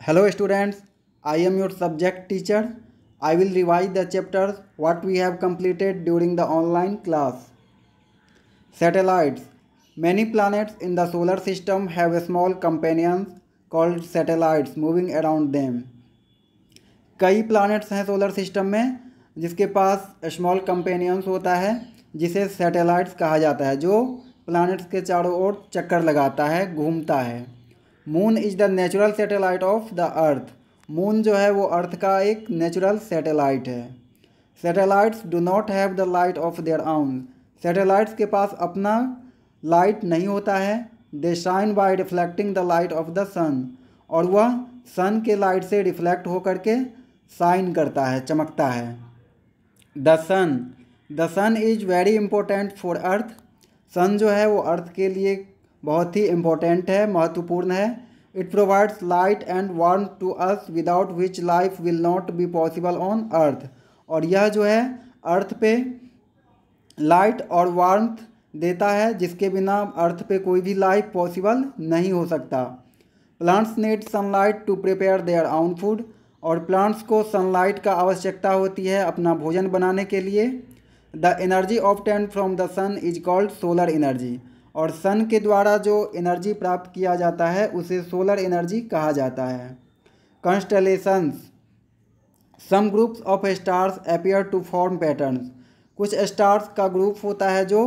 Hello students, I am your subject teacher. I will revise the chapters what we have completed during the online class. Satellites. Many planets in the solar system have small companions called satellites moving around them. कई planets हैं solar system में जिसके पास small companions होता है जिसे satellites कहा जाता है, जो प्लैनेट्स के चारों ओर चक्कर लगाता है, घूमता है। Moon is the natural satellite of the earth. Moon जो है वो अर्थ का एक नेचुरल सैटेलाइट है। Satellites do not have the light of their own. Satellites के पास अपना लाइट नहीं होता है। They shine by reflecting the light of the sun. और वह सन के लाइट से रिफ्लेक्ट होकर के शाइन करता है, चमकता है। The sun is very important for earth. Sun जो है वो अर्थ के लिए बहुत ही इम्पोर्टेंट है, महत्वपूर्ण है। It provides light and warmth to us without which life will not be possible on Earth. और यह जो है अर्थ पे लाइट और वार्मथ देता है जिसके बिना अर्थ पे कोई भी लाइफ पॉसिबल नहीं हो सकता। Plants need sunlight to prepare their own food. और प्लांट्स को सनलाइट का आवश्यकता होती है अपना भोजन बनाने के लिए। The energy obtained from the sun is called solar energy. और सन के द्वारा जो एनर्जी प्राप्त किया जाता है उसे सोलर एनर्जी कहा जाता है। Constellations. Some groups of stars appear to form patterns. कुछ स्टार्स का ग्रुप होता है जो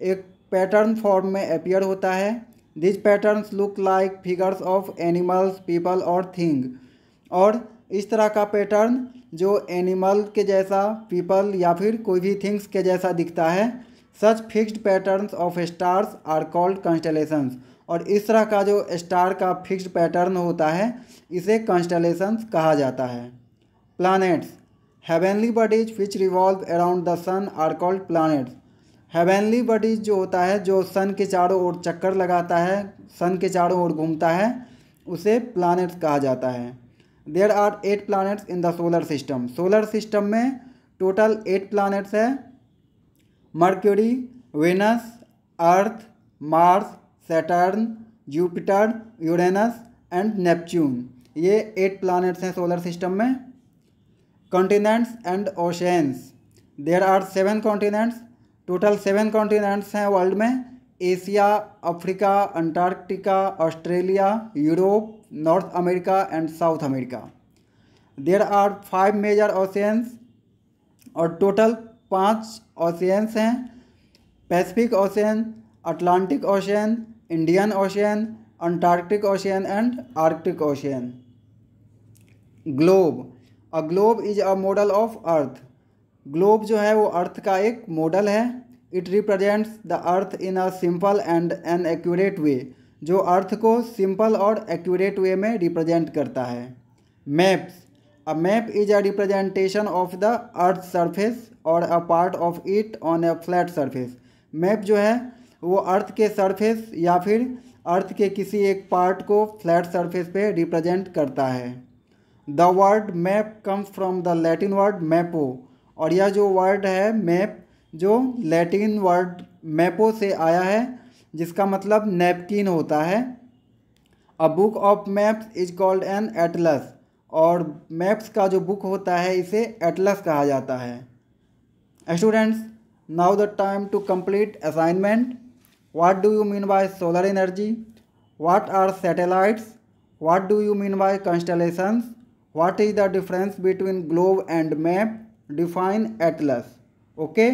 एक पैटर्न फॉर्म में अपीयर होता है। This patterns look like figures of animals, people और थिंग। और इस तरह का पैटर्न जो एनिमल के जैसा, पीपल या फिर कोई भी थिंग्स के जैसा दिखता है। Such fixed patterns of stars are called constellations. और इस तरह का जो स्टार का फिक्स्ड पैटर्न होता है इसे कंस्टेलेशंस कहा जाता है। Planets. Heavenly bodies which revolve around the sun are called planets. Heavenly bodies जो होता है जो सन के चारों ओर चक्कर लगाता है, सन के चारों ओर घूमता है, उसे प्लैनेट्स कहा जाता है। There are 8 planets in the solar system. Solar system में टोटल 8 प्लैनेट्स है। Mercury, Venus, Earth, Mars, Saturn, Jupiter, Uranus and Neptune. ये 8 प्लैनेट्स हैं सोलर सिस्टम में। Continents and oceans. There are 7 continents. Total 7 continents हैं world में। Asia, Africa, Antarctica, Australia, Europe, North America and South America. There are 5 major oceans. और total 5 oceans हैं। Pacific ocean, Atlantic ocean, Indian ocean, Antarctic ocean and Arctic ocean. Globe. A globe is a model of earth. Globe जो है वो earth का एक model है। It represents the earth in a simple and an accurate way. जो earth को simple और accurate वे में रिप्रेजेंट करता है। Maps. A map is a representation of the earth surface और a part of it on a flat surface. Map जो है वो अर्थ के सरफेस या फिर अर्थ के किसी एक पार्ट को फ्लैट सरफेस पे रिप्रेजेंट करता है। The word map comes from the Latin word mappa. और यह जो वर्ड है मैप जो लैटिन वर्ड मैपो से आया है जिसका मतलब नैपकिन होता है। A book of maps is called an Atlas. और मैप्स का जो बुक होता है इसे एटलस कहा जाता है। Students, now the time to complete assignment. What do you mean by solar energy? What are satellites? What do you mean by constellations? What is the difference between globe and map? Define atlas. Okay.